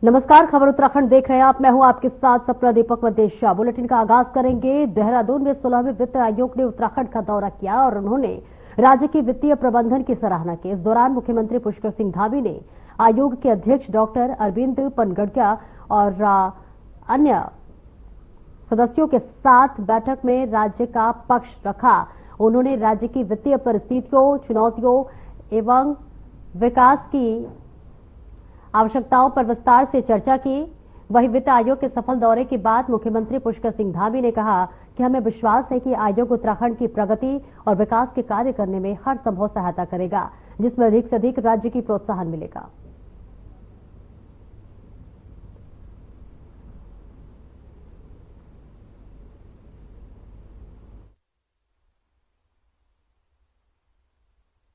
नमस्कार, खबर उत्तराखंड देख रहे हैं आप। मैं हूं आपके साथ सपना दीपक मदेशिया। बुलेटिन का आगाज करेंगे। देहरादून में 16वें वित्त आयोग ने उत्तराखंड का दौरा किया और उन्होंने राज्य की वित्तीय प्रबंधन की सराहना की। इस दौरान मुख्यमंत्री पुष्कर सिंह धामी ने आयोग के अध्यक्ष डॉक्टर अरविंद पनगड़िया और अन्य सदस्यों के साथ बैठक में राज्य का पक्ष रखा। उन्होंने राज्य की वित्तीय परिस्थितियों, चुनौतियों एवं विकास की आवश्यकताओं पर विस्तार से चर्चा की। वहीं वित्त आयोग के सफल दौरे के बाद मुख्यमंत्री पुष्कर सिंह धामी ने कहा कि हमें विश्वास है कि आयोग उत्तराखंड की प्रगति और विकास के कार्य करने में हर संभव सहायता करेगा, जिसमें अधिक से अधिक राज्य की प्रोत्साहन मिलेगा।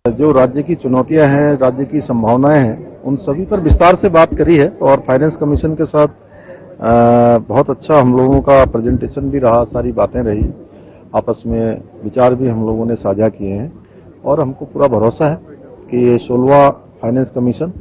जो राज्य की चुनौतियां हैं, राज्य की संभावनाएं हैं, उन सभी पर विस्तार से बात करी है और फाइनेंस कमीशन के साथ बहुत अच्छा हम लोगों का प्रेजेंटेशन भी रहा, सारी बातें रही, आपस में विचार भी हम लोगों ने साझा किए हैं और हमको पूरा भरोसा है कि ये 16वां फाइनेंस कमीशन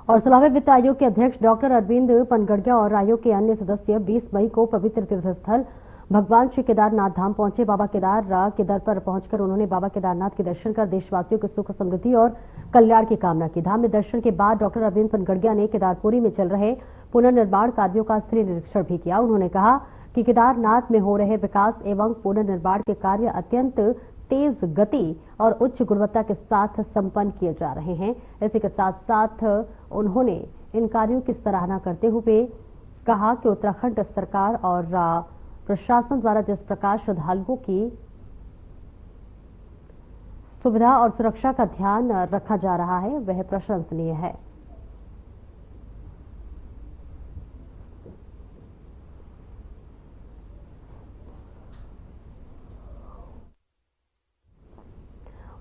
और 16वें वित्त आयोग के अध्यक्ष डॉक्टर अरविंद पनगड़िया और आयोग के अन्य सदस्य 20 मई को पवित्र तीर्थ स्थल भगवान श्री केदारनाथ धाम पहुंचे। बाबा केदार के दर पर पहुंचकर उन्होंने बाबा केदारनाथ के दर्शन कर देशवासियों के सुख समृद्धि और कल्याण की कामना की। धाम में दर्शन के बाद डॉक्टर अरविंद पनगड़िया ने केदारपुरी में चल रहे पुनर्निर्माण कार्यों का स्थलीय निरीक्षण भी किया। उन्होंने कहा कि केदारनाथ में हो रहे विकास एवं पुनर्निर्माण के कार्य अत्यंत तेज गति और उच्च गुणवत्ता के साथ संपन्न किए जा रहे हैं। इसी के साथ साथ उन्होंने इन कार्यों की सराहना करते हुए कहा कि उत्तराखंड सरकार और प्रशासन द्वारा जिस प्रकार श्रद्धालुओं की सुविधा और सुरक्षा का ध्यान रखा जा रहा है, वह प्रशंसनीय है।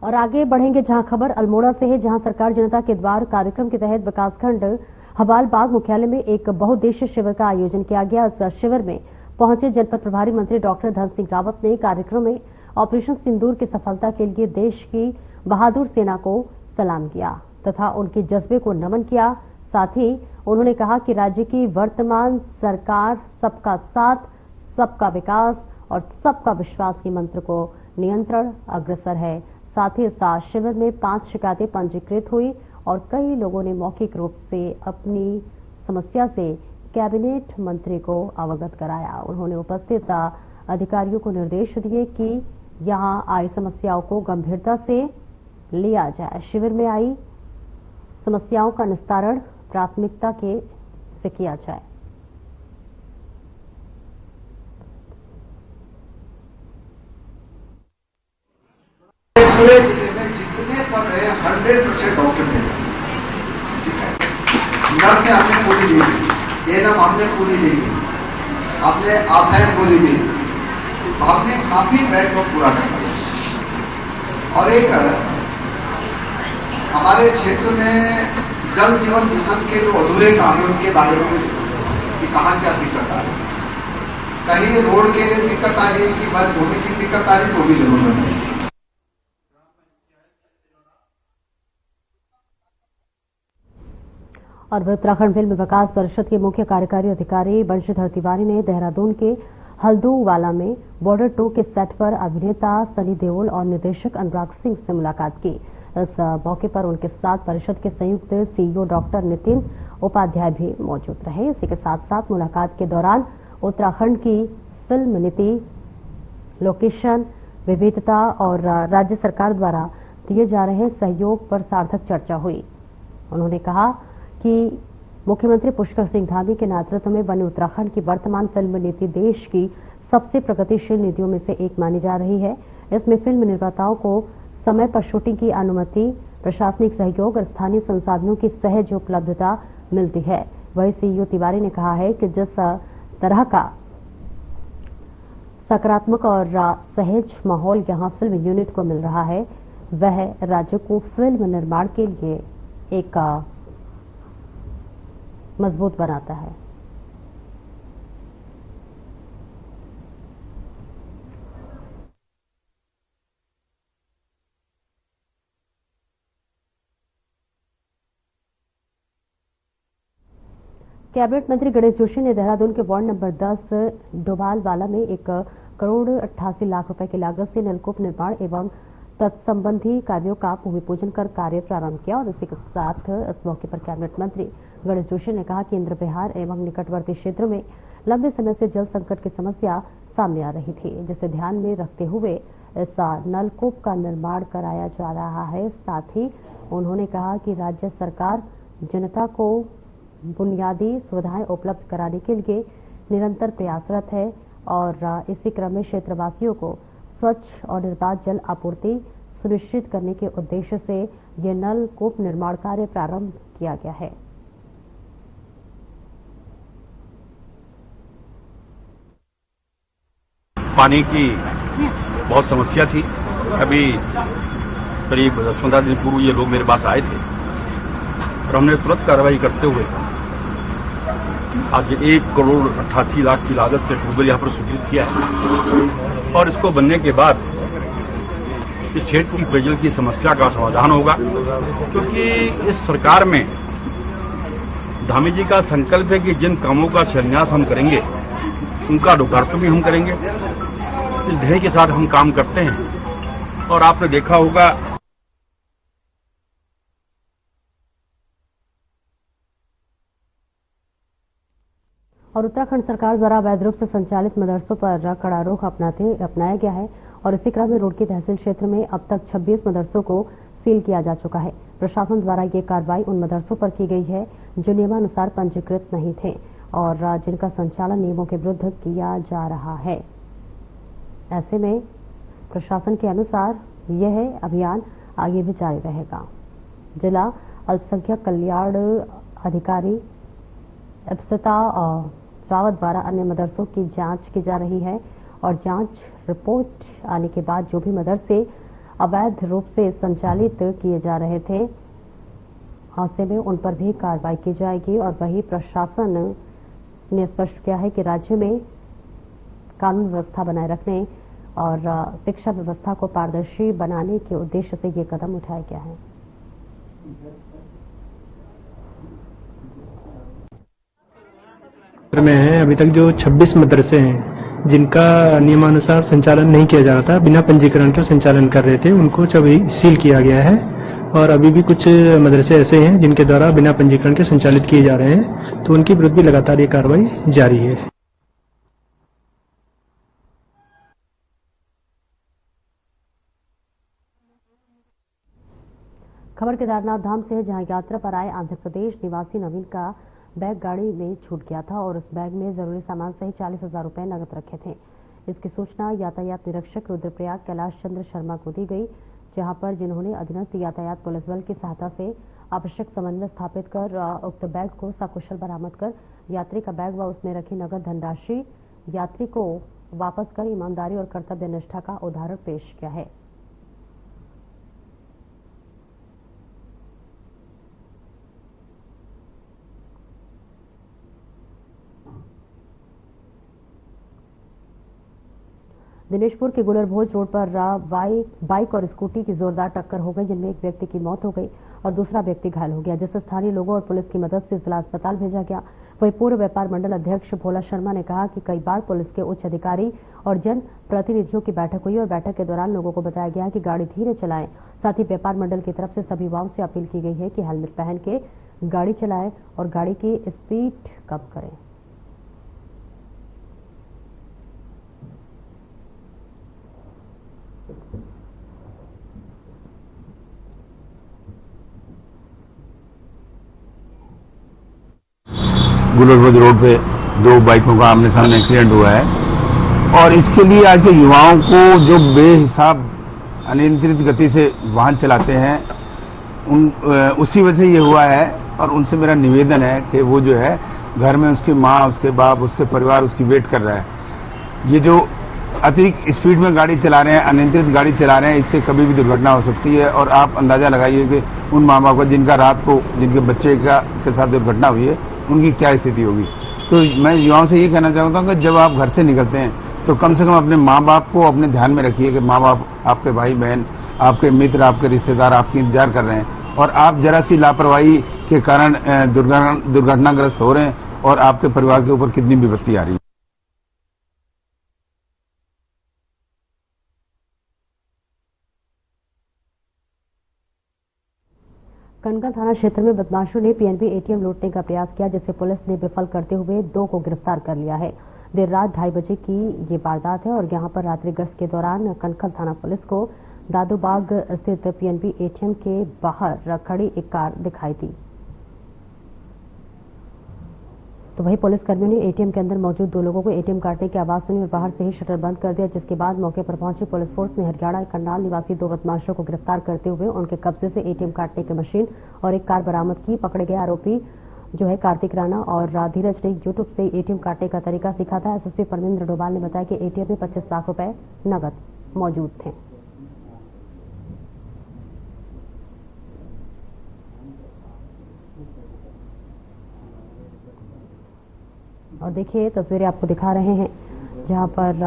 और आगे बढ़ेंगे जहां खबर अल्मोड़ा से है, जहां सरकार जनता के द्वार कार्यक्रम के तहत विकासखंड हवालबाग मुख्यालय में एक बहुउद्देशीय शिविर का आयोजन किया गया। इस शिविर में पहुंचे जनपद प्रभारी मंत्री डॉक्टर धन सिंह रावत ने कार्यक्रम में ऑपरेशन सिंदूर की सफलता के लिए देश की बहादुर सेना को सलाम किया तथा उनके जज्बे को नमन किया। साथ ही उन्होंने कहा कि राज्य की वर्तमान सरकार सबका साथ, सबका विकास और सबका विश्वास के मंत्र को नियंत्रण अग्रसर है। साथ ही इस शिविर में 5 शिकायतें पंजीकृत हुई और कई लोगों ने मौखिक रूप से अपनी समस्या से कैबिनेट मंत्री को अवगत कराया। उन्होंने उपस्थित अधिकारियों को निर्देश दिए कि यहां आई समस्याओं को गंभीरता से लिया जाए। शिविर में आई समस्याओं का निस्तारण प्राथमिकता से किया जाए। पूरे जिले में जितने पद है 100% डॉक्यूमेंट, नर्स हमने पूरी दी, एएनएम हमने पूरी दी, हमने आशाएं पूरी दी, हमने काफी बैकलॉग पूरा कर दिया। और एक हमारे क्षेत्र में जल जीवन मिशन के जो अधूरे काम है उनके बारे में कि कहां क्या दिक्कत आ रही, कहीं रोड के लिए दिक्कत आ रही कि बस धोने की दिक्कत आ रही, वो भी जरूरत है। और उत्तराखंड फिल्म विकास परिषद के मुख्य कार्यकारी अधिकारी बंशीधर तिवारी ने देहरादून के हल्दूवाला में बॉर्डर 2 के सेट पर अभिनेता सनी देओल और निर्देशक अनुराग सिंह से मुलाकात की। इस मौके पर उनके साथ परिषद के संयुक्त सीईओ डॉक्टर नितिन उपाध्याय भी मौजूद रहे। इसी के साथ साथ मुलाकात के दौरान उत्तराखंड की फिल्म नीति, लोकेशन, विविधता और राज्य सरकार द्वारा दिए जा रहे सहयोग पर सार्थक चर्चा हुई। उन्होंने कहा कि मुख्यमंत्री पुष्कर सिंह धामी के नेतृत्व में बने उत्तराखंड की वर्तमान फिल्म नीति देश की सबसे प्रगतिशील नीतियों में से एक मानी जा रही है। इसमें फिल्म निर्माताओं को समय पर शूटिंग की अनुमति, प्रशासनिक सहयोग और स्थानीय संसाधनों की सहज उपलब्धता मिलती है। वहीं सीईओ तिवारी ने कहा है कि जिस तरह का सकारात्मक और सहज माहौल यहां फिल्म यूनिट को मिल रहा है, वह राज्य को फिल्म निर्माण के लिए एक मजबूत बनाता है। कैबिनेट मंत्री गणेश जोशी ने देहरादून के वार्ड नंबर 10 डोभालवाला में 1,88,00,000 रुपए की लागत से नलकूप निर्माण एवं तत्संबंधी कार्यों का भूमि पूजन कर कार्य प्रारंभ किया। और इसी के साथ इस मौके पर कैबिनेट मंत्री गणेश जोशी ने कहा कि इंद्र विहार एवं निकटवर्ती क्षेत्रों में लंबे समय से जल संकट की समस्या सामने आ रही थी, जिसे ध्यान में रखते हुए इस नलकूप का निर्माण कराया जा रहा है। साथ ही उन्होंने कहा कि राज्य सरकार जनता को बुनियादी सुविधाएं उपलब्ध कराने के लिए निरंतर प्रयासरत है और इसी क्रम में क्षेत्रवासियों को स्वच्छ और निर्बाध जल आपूर्ति सुनिश्चित करने के उद्देश्य से ये नलकूप निर्माण कार्य प्रारंभ किया गया है। पानी की बहुत समस्या थी। अभी करीब 15 दिन पूर्व ये लोग मेरे पास आए थे और हमने तुरंत कार्रवाई करते हुए आज 1,88,00,000 की लागत से ट्यूबवेल यहाँ पर स्वीकृत किया है और इसको बनने के बाद इस क्षेत्र की पेयजल की समस्या का समाधान होगा, क्योंकि इस सरकार में धामी जी का संकल्प है कि जिन कामों का शिलान्यास हम करेंगे उनका लोकार्पण भी हम करेंगे। इस ध्येय के साथ हम काम करते हैं और आपने देखा होगा और उत्तराखंड सरकार द्वारा अवैध रूप से संचालित मदरसों पर कड़ा रुख अपनाया गया है और इसी क्रम में रुड़की तहसील क्षेत्र में अब तक 26 मदरसों को सील किया जा चुका है। प्रशासन द्वारा ये कार्रवाई उन मदरसों पर की गई है जो नियमानुसार पंजीकृत नहीं थे और जिनका संचालन नियमों के विरुद्ध किया जा रहा है। ऐसे में प्रशासन के अनुसार यह अभियान आगे भी जारी रहेगा। जिला अल्पसंख्यक कल्याण अधिकारी इब्तिता रावत द्वारा अन्य मदरसों की जांच की जा रही है और जांच रिपोर्ट आने के बाद जो भी मदरसे अवैध रूप से संचालित किए जा रहे थे ऐसे में उन पर भी कार्रवाई की जाएगी। और वही प्रशासन ने स्पष्ट किया है कि राज्य में कानून व्यवस्था बनाए रखने और शिक्षा व्यवस्था को पारदर्शी बनाने के उद्देश्य से ये कदम उठाया गया है। में है अभी तक जो 26 मदरसे हैं जिनका नियमानुसार संचालन नहीं किया जा रहा था, बिना पंजीकरण के संचालन कर रहे थे, उनको अभी सील किया गया है। और अभी भी कुछ मदरसे ऐसे हैं जिनके द्वारा बिना पंजीकरण के संचालित किए जा रहे हैं, तो उनके विरुद्ध भी लगातार ये कार्रवाई जारी है। खबर केदारनाथ धाम से है, जहां यात्रा पर आए आंध्र प्रदेश निवासी नवीन का बैग गाड़ी में छूट गया था और उस बैग में जरूरी सामान सहित 40,000 रुपए नकद रखे थे। इसकी सूचना यातायात निरीक्षक रुद्रप्रयाग कैलाश चंद्र शर्मा को दी गई, जहां पर जिन्होंने अधीनस्थ यातायात पुलिस बल की सहायता से आवश्यक समन्वय स्थापित कर उक्त बैग को सकुशल बरामद कर यात्री का बैग व उसमें रखी नकद धनराशि यात्री को वापस कर ईमानदारी और कर्तव्य निष्ठा का उदाहरण पेश किया है। दिनेशपुर के गुलरभोज रोड पर बाइक और स्कूटी की जोरदार टक्कर हो गई, जिनमें एक व्यक्ति की मौत हो गई और दूसरा व्यक्ति घायल हो गया, जिसे स्थानीय लोगों और पुलिस की मदद से जिला अस्पताल भेजा गया। वहीं पूर्व व्यापार मंडल अध्यक्ष भोला शर्मा ने कहा कि कई बार पुलिस के उच्च अधिकारी और जन प्रतिनिधियों की बैठक हुई और बैठक के दौरान लोगों को बताया गया कि गाड़ी धीरे चलाएं। साथ ही व्यापार मंडल की तरफ से सभी युवाओं से अपील की गई है कि हेलमेट पहन के गाड़ी चलाएं और गाड़ी की स्पीड कम करें। गुलरभोज रोड पे दो बाइकों का आमने सामने एक्सीडेंट हुआ है और इसके लिए आज के युवाओं को जो बेहिसाब अनियंत्रित गति से वाहन चलाते हैं उसी वजह से ये हुआ है। और उनसे मेरा निवेदन है कि वो जो है घर में उसकी माँ, उसके बाप, उसके परिवार उसकी वेट कर रहा है। ये जो अतिरिक्त स्पीड में गाड़ी चला रहे हैं, अनियंत्रित गाड़ी चला रहे हैं, इससे कभी भी दुर्घटना हो सकती है। और आप अंदाजा लगाइए कि उन माँ बाप को जिनका रात को जिनके बच्चे के साथ दुर्घटना हुई है उनकी क्या स्थिति होगी। तो मैं युवाओं से ये कहना चाहता हूँ कि जब आप घर से निकलते हैं तो कम से कम अपने माँ बाप को अपने ध्यान में रखिए कि माँ बाप, आपके भाई बहन, आपके मित्र, आपके रिश्तेदार आपकी इंतजार कर रहे हैं और आप जरा सी लापरवाही के कारण दुर्घटनाग्रस्त हो रहे हैं और आपके परिवार के ऊपर कितनी विपत्ति आ रही है। कनकल थाना क्षेत्र में बदमाशों ने पीएनबी एटीएम लूटने का प्रयास किया, जिसे पुलिस ने विफल करते हुए 2 को गिरफ्तार कर लिया है। देर रात 2:30 बजे की ये वारदात है और यहां पर रात्रि गश्त के दौरान कनकल थाना पुलिस को दादूबाग स्थित पीएनबी एटीएम के बाहर खड़ी एक कार दिखाई दी। तो वही पुलिसकर्मियों ने एटीएम के अंदर मौजूद 2 लोगों को एटीएम काटने की आवाज सुनी और बाहर से ही शटर बंद कर दिया, जिसके बाद मौके पर पहुंची पुलिस फोर्स ने हरियाणा करनाल निवासी 2 बदमाशों को गिरफ्तार करते हुए उनके कब्जे से एटीएम काटने की मशीन और एक कार बरामद की। पकड़े गए आरोपी जो है कार्तिक राणा और धीरज ने यूट्यूब से एटीएम काटने का तरीका सीखा था। एसएसपी परमेंद्र डोभाल ने बताया कि एटीएम में 25 लाख रुपए नकद मौजूद थे। और देखिए तस्वीरें आपको दिखा रहे हैं जहां पर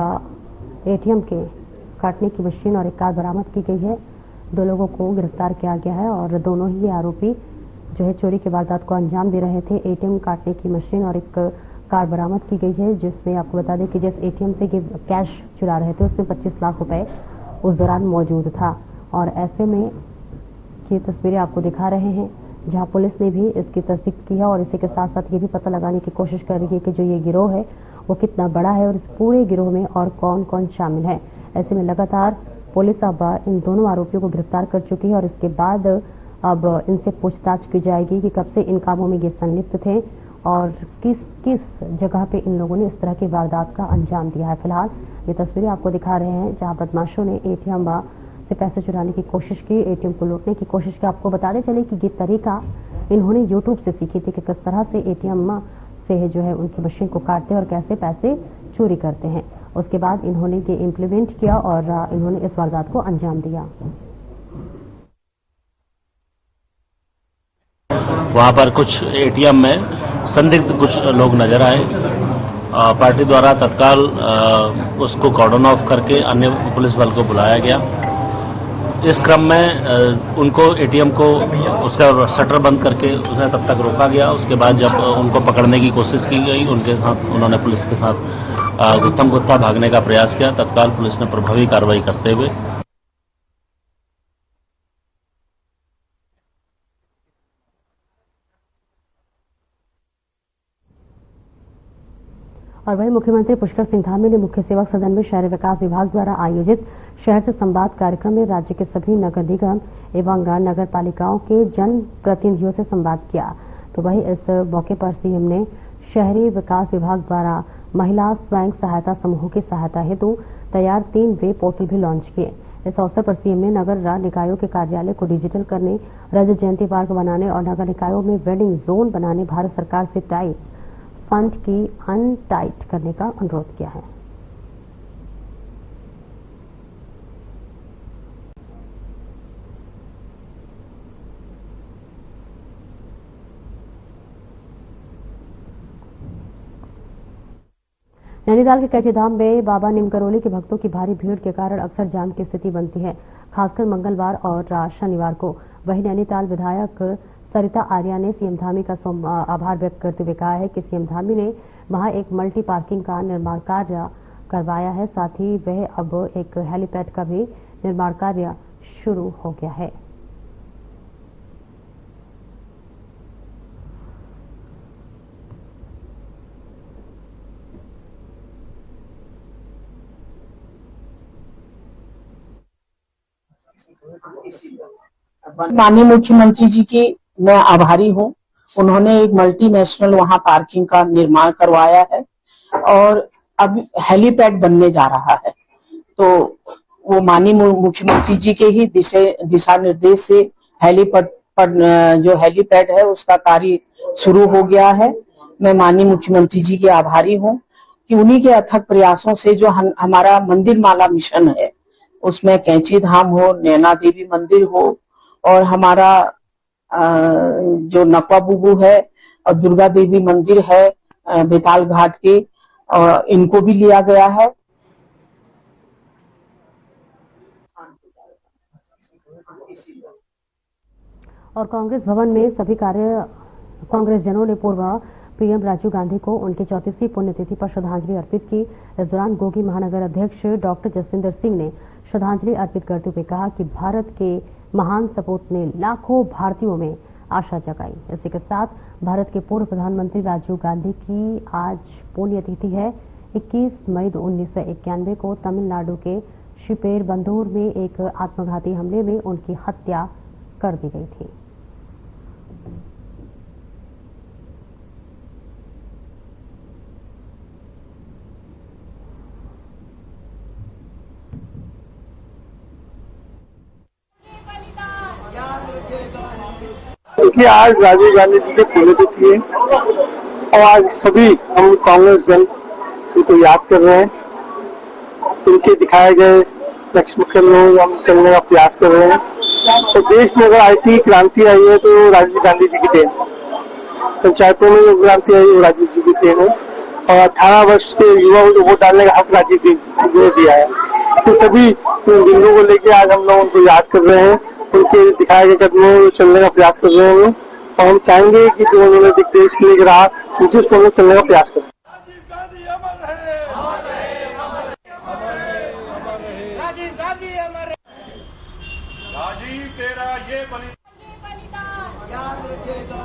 एटीएम के काटने की मशीन और एक कार बरामद की गई है। 2 लोगों को गिरफ्तार किया गया है और दोनों ही आरोपी जो है चोरी की वारदात को अंजाम दे रहे थे। एटीएम काटने की मशीन और एक कार बरामद की गई है, जिसमें आपको बता दें कि जिस एटीएम से कैश चुरा रहे थे उसमें 25 लाख रुपए उस दौरान मौजूद था। और ऐसे में ये तस्वीरें आपको दिखा रहे हैं जहां पुलिस ने भी इसकी तस्दीक की है और इसी के साथ साथ ये भी पता लगाने की कोशिश कर रही है कि जो ये गिरोह है वो कितना बड़ा है और इस पूरे गिरोह में और कौन कौन शामिल है। ऐसे में लगातार पुलिस अब इन दोनों आरोपियों को गिरफ्तार कर चुकी है और इसके बाद अब इनसे पूछताछ की जाएगी कि कब से इन कामों में ये संलिप्त थे और किस किस जगह पे इन लोगों ने इस तरह की वारदात का अंजाम दिया है। फिलहाल ये तस्वीरें आपको दिखा रहे हैं जहां बदमाशों ने एटीएम से पैसे चुराने की कोशिश की, एटीएम को लूटने की कोशिश की। आपको बताते चले कि ये तरीका इन्होंने यूट्यूब से सीखी थी कि किस तरह से एटीएम से जो है उनकी मशीन को काटते हैं और कैसे पैसे चोरी करते हैं। उसके बाद इन्होंने ये इम्प्लीमेंट किया और इन्होंने इस वारदात को अंजाम दिया। वहां पर कुछ एटीएम में संदिग्ध कुछ लोग नजर आए। पार्टी द्वारा तत्काल उसको कॉर्डन ऑफ करके अन्य पुलिस बल को बुलाया गया। इस क्रम में उनको एटीएम को उसका शटर बंद करके उसे तब तक रोका गया। उसके बाद जब उनको पकड़ने की कोशिश की गई, उनके साथ उन्होंने पुलिस के साथ गुत्थम गुत्था भागने का प्रयास किया। तत्काल पुलिस ने प्रभावी कार्रवाई करते हुए और वहीं मुख्यमंत्री पुष्कर सिंह धामी ने मुख्य सेवक सदन में शहरी विकास विभाग द्वारा आयोजित शहर से संवाद कार्यक्रम में राज्य के सभी नगर निगम एवं नगर पालिकाओं के जन प्रतिनिधियों से संवाद किया। तो वहीं इस मौके पर सीएम ने शहरी विकास विभाग द्वारा महिला स्वयं सहायता समूहों की सहायता हेतु तैयार 3 वे पोर्टल भी लॉन्च किए। इस अवसर पर सीएम ने नगर निकायों के कार्यालय को डिजिटल करने, रजत जयंती पार्क बनाने और नगर निकायों में वेडिंग जोन बनाने भारत सरकार से टाइप फंड की अनटाइट करने का अनुरोध किया है। नैनीताल के कैचीधाम में बाबा नीमकरोली के भक्तों की भारी भीड़ के कारण अक्सर जाम की स्थिति बनती है, खासकर मंगलवार और शनिवार को। वहीं नैनीताल विधायक सरिता आर्या ने सीएम धामी का आभार व्यक्त करते हुए कहा है कि सीएम धामी ने वहां एक मल्टी पार्किंग का निर्माण कार्य करवाया है। साथ ही वह अब एक हेलीपैड का भी निर्माण कार्य शुरू हो गया है। माननीय मुख्यमंत्री जी की मैं आभारी हूँ। उन्होंने एक मल्टीनेशनल वहाँ पार्किंग का निर्माण करवाया है और अब हेलीपैड बनने जा रहा है। तो वो माननीय मुख्यमंत्री जी के ही दिशा निर्देश से हेलीपैड पर जो हेलीपैड है उसका कार्य शुरू हो गया है। मैं माननीय मुख्यमंत्री जी के आभारी हूँ कि उन्हीं के अथक प्रयासों से जो हमारा मंदिर माला मिशन है उसमें कैंची धाम हो, नैना देवी मंदिर हो और हमारा जो नकवा बुबू है और दुर्गा देवी मंदिर है बेताल घाट के, और इनको भी लिया गया है। और कांग्रेस भवन में सभी कांग्रेस जनों ने पूर्व पीएम राजीव गांधी को उनकी 34वीं पुण्यतिथि पर श्रद्धांजलि अर्पित की। इस दौरान गोगी महानगर अध्यक्ष डॉक्टर जसविंदर सिंह ने श्रद्धांजलि अर्पित करते हुए कहा कि भारत के महान सपूत ने लाखों भारतीयों में आशा जगाई। इसी के साथ भारत के पूर्व प्रधानमंत्री राजीव गांधी की आज पुण्यतिथि है। 21 मई 1991 को तमिलनाडु के श्रीपेरुंबंदूर में एक आत्मघाती हमले में उनकी हत्या कर दी गई थी। देखिए, आज राजीव गांधी जी की पुण्यतिथि है और आज सभी हम कांग्रेस जन उनको याद कर रहे हैं। उनके दिखाए गए लक्ष्य मुख्य हम करने का प्रयास कर रहे हैं। तो देश में अगर IT क्रांति आई है तो राजीव गांधी जी की देन। पंचायतों में जो क्रांति आई वो राजीव जी की देन है और 18 वर्ष के युवाओं को वोट डालने का हक राजीव जी ने दिया है। तो सभी बिंदुओं को लेकर आज हम लोग उनको याद कर रहे हैं, उनके दिखाए गए कदमों में चलने का प्रयास कर रहे हैं और हम चाहेंगे कि जो उन्होंने देश के लिए रहा उनके उसको हम लोग चलने का प्रयास करें। राजीव तेरा ये बलिदान याद रखेगा।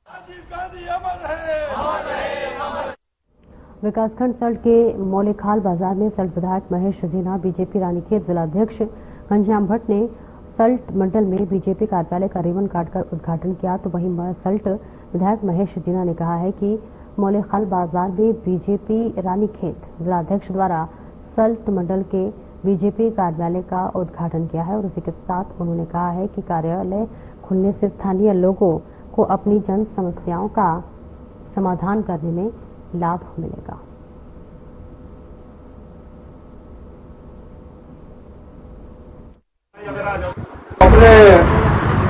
राजीव गांधी अमर है। विकासखंड सल्ट के मौलेखाल बाजार में सल्ट विधायक महेश जीना, बीजेपी रानीखेत जिलाध्यक्ष घनश्याम भट्ट ने सल्ट मंडल में बीजेपी कार्यालय का रिबन काटकर उद्घाटन किया। तो वहीं सल्ट विधायक महेश जीना ने कहा है कि मौलेखाल बाजार में बीजेपी रानीखेत जिलाध्यक्ष द्वारा सल्ट मंडल के बीजेपी कार्यालय का उद्घाटन किया है और इसी के साथ उन्होंने कहा है कि कार्यालय खुलने से स्थानीय लोगों को अपनी जन समस्याओं का समाधान करने में लाभ मिलेगा। अपने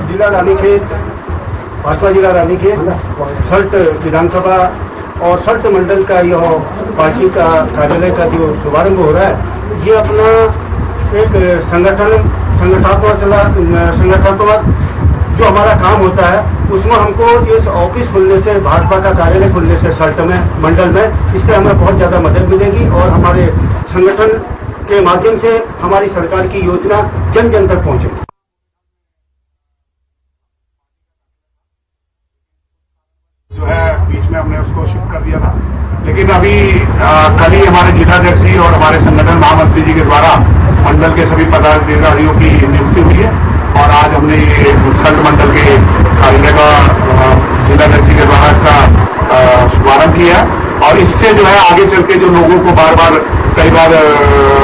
जिला रानीखेत, भाजपा जिला रानीखेत, सल्ट विधानसभा और सल्ट मंडल का यह पार्टी का कार्यालय का जो शुभारंभ हो रहा है, ये अपना एक संगठनात्मक जो हमारा काम होता है उसमें हमको इस ऑफिस खुलने से, भाजपा का कार्यालय खुलने से सल्ट में मंडल में, इससे हमें बहुत ज्यादा मदद मिलेगी और हमारे संगठन के माध्यम से हमारी सरकार की योजना जन जन तक पहुंचेगी। जो है बीच में हमने उसको शिफ्ट कर दिया था, लेकिन अभी कल ही हमारे जिलाध्यक्ष जी और हमारे संगठन महामंत्री जी के द्वारा मंडल के सभी पदाधिकारियों की नियुक्ति हुई है और आज हमने ये सल्ट मंडल के कार्यालय का जिलाध्यक्ष जी के द्वारा इसका शुभारंभ किया और इससे जो है आगे चल के जो लोगों को बार बार कई बार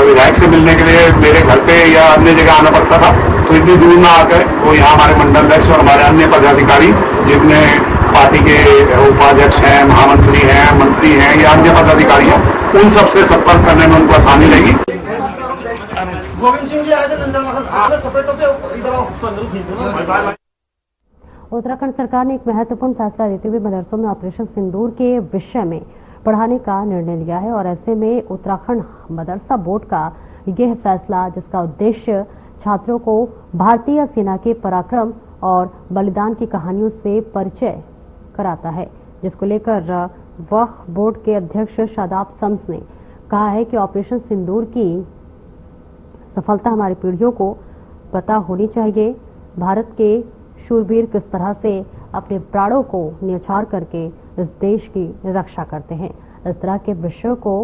विधायक से मिलने के लिए मेरे घर पे या अन्य जगह आना पड़ता था, तो इतनी दूर ना आकर वो यहाँ हमारे मंडल अध्यक्ष और हमारे अन्य पदाधिकारी जितने पार्टी के उपाध्यक्ष हैं, महामंत्री हैं, मंत्री हैं या अन्य पदाधिकारी हैं, उन सबसे संपर्क करने में उनको आसानी रहेगी। उत्तराखंड सरकार ने एक महत्वपूर्ण फैसला लेते हुए मदरसों में ऑपरेशन सिंदूर के विषय में पढ़ाने का निर्णय लिया है और ऐसे में उत्तराखंड मदरसा बोर्ड का यह फैसला, जिसका उद्देश्य छात्रों को भारतीय सेना के पराक्रम और बलिदान की कहानियों से परिचय कराता है, जिसको लेकर वक्फ बोर्ड के अध्यक्ष शादाब शम्स ने कहा है कि ऑपरेशन सिंदूर की सफलता हमारी पीढ़ियों को पता होनी चाहिए। भारत के शूरवीर किस तरह से अपने प्राणों को न्यौछावर करके इस देश की रक्षा करते हैं। इस तरह के विषयों को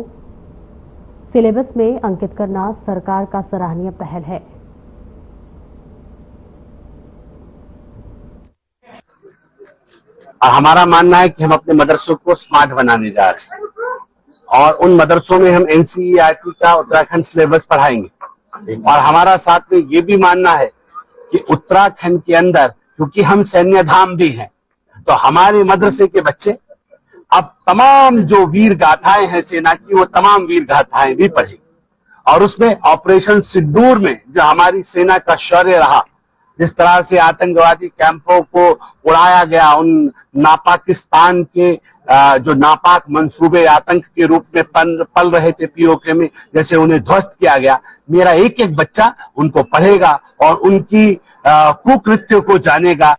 सिलेबस में अंकित करना सरकार का सराहनीय पहल है। हमारा मानना है कि हम अपने मदरसों को स्मार्ट बनाने जा रहे हैं और उन मदरसों में हम NCERT का उत्तराखंड सिलेबस पढ़ाएंगे और हमारा साथ में ये भी मानना है कि उत्तराखंड के अंदर, क्योंकि हम सैन्य धाम भी हैं, तो हमारे मदरसे के बच्चे अब तमाम जो वीर गाथाएं हैं सेना की, वो तमाम वीर गाथाएं भी पढ़ेंगे और उसमें ऑपरेशन सिंदूर में जो हमारी सेना का शौर्य रहा, जिस तरह से आतंकवादी कैंपों को उड़ाया गया, उन नापाकिस्तान के जो नापाक मंसूबे आतंक के रूप में पल रहे थे POK में, जैसे उन्हें ध्वस्त किया गया, मेरा एक एक बच्चा उनको पढ़ेगा और उनकी कुकृत्यों को जानेगा।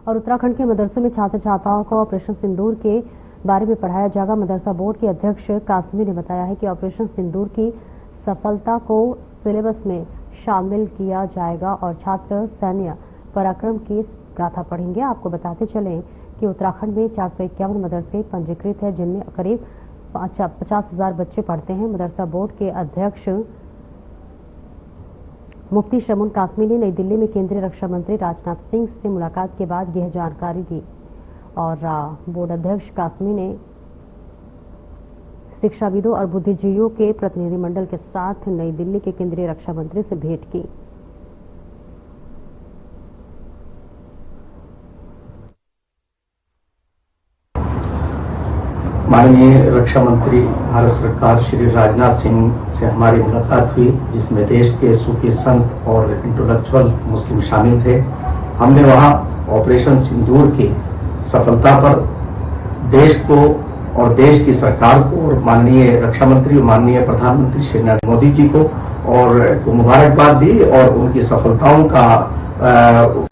और उत्तराखंड के मदरसों में छात्र छात्राओं को ऑपरेशन सिंदूर के बारे में पढ़ाया जाएगा। मदरसा बोर्ड के अध्यक्ष कासमी ने बताया है कि ऑपरेशन सिंदूर की सफलता को सिलेबस में शामिल किया जाएगा और छात्र सैन्य पराक्रम की गाथा पढ़ेंगे। आपको बताते चलें कि उत्तराखंड में 451 मदरसे पंजीकृत हैं, जिनमें करीब 50,000 बच्चे पढ़ते हैं। मदरसा बोर्ड के अध्यक्ष मुफ्ती शमून कासमी ने नई दिल्ली में केंद्रीय रक्षा मंत्री राजनाथ सिंह से मुलाकात के बाद यह जानकारी दी और बोर्ड अध्यक्ष कासमी ने शिक्षाविदों और बुद्धिजीवियों के प्रतिनिधिमंडल के साथ नई दिल्ली के केंद्रीय रक्षा मंत्री से भेंट की। माननीय रक्षा मंत्री भारत सरकार श्री राजनाथ सिंह से हमारी मुलाकात हुई, जिसमें देश के सूफी संत और इंटेलेक्चुअल मुस्लिम शामिल थे। हमने वहां ऑपरेशन सिंदूर की सफलता पर देश को और देश की सरकार को और माननीय रक्षा मंत्री और माननीय प्रधानमंत्री श्री नरेंद्र मोदी जी को और मुबारकबाद दी और उनकी सफलताओं का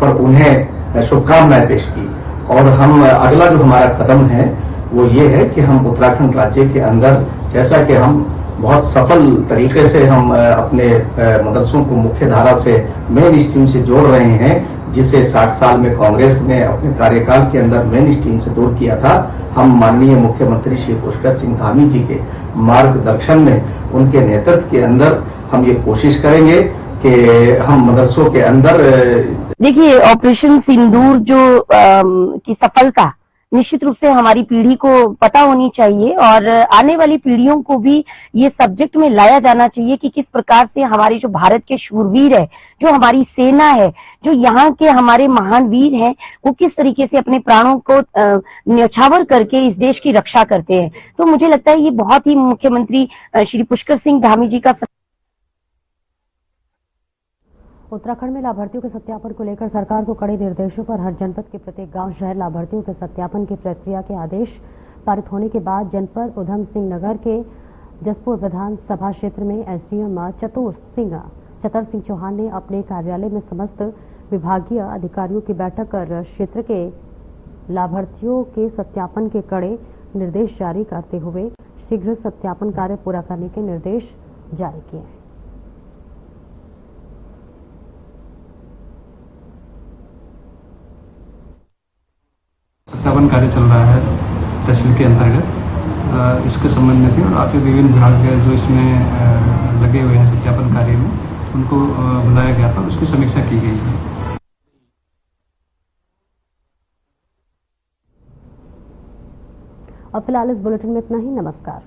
पर उन्हें शुभकामनाएं पेश की। और हम अगला जो हमारा कदम है वो ये है कि हम उत्तराखंड राज्य के अंदर, जैसा कि हम बहुत सफल तरीके से हम अपने मदरसों को मुख्य धारा से मेन स्ट्रीम से जोड़ रहे हैं, जिसे 60 साल में कांग्रेस ने अपने कार्यकाल के अंदर मेन स्ट्रीम से दूर किया था। हम माननीय मुख्यमंत्री श्री पुष्कर सिंह धामी जी के मार्गदर्शन में, उनके नेतृत्व के अंदर हम ये कोशिश करेंगे कि हम मदरसों के अंदर देखिए, ऑपरेशन सिंदूर जो की सफलता निश्चित रूप से हमारी पीढ़ी को पता होनी चाहिए और आने वाली पीढ़ियों को भी ये सब्जेक्ट में लाया जाना चाहिए कि किस प्रकार से हमारे जो भारत के शूरवीर है, जो हमारी सेना है, जो यहाँ के हमारे महान वीर हैं, वो किस तरीके से अपने प्राणों को न्यौछावर करके इस देश की रक्षा करते हैं। तो मुझे लगता है ये बहुत ही मुख्यमंत्री श्री पुष्कर सिंह धामी जी का। उत्तराखंड में लाभार्थियों के सत्यापन को लेकर सरकार को कड़े निर्देशों पर हर जनपद के प्रत्येक गांव शहर लाभार्थियों के सत्यापन की प्रक्रिया के आदेश पारित होने के बाद जनपद उधम सिंह नगर के जसपुर विधानसभा क्षेत्र में एसडीएम चतर सिंह चौहान ने अपने कार्यालय में समस्त विभागीय अधिकारियों की बैठक कर क्षेत्र के लाभार्थियों के सत्यापन के कड़े निर्देश जारी करते हुए शीघ्र सत्यापन कार्य पूरा करने के निर्देश जारी किए। सत्यापन कार्य चल रहा है तहसील के अंतर्गत, इसके संबंध में थी और आज से विभिन्न विभाग जो इसमें लगे हुए हैं सत्यापन कार्य में, उनको बुलाया गया था, उसकी समीक्षा की गई है। अब फिलहाल इस बुलेटिन में इतना ही। नमस्कार।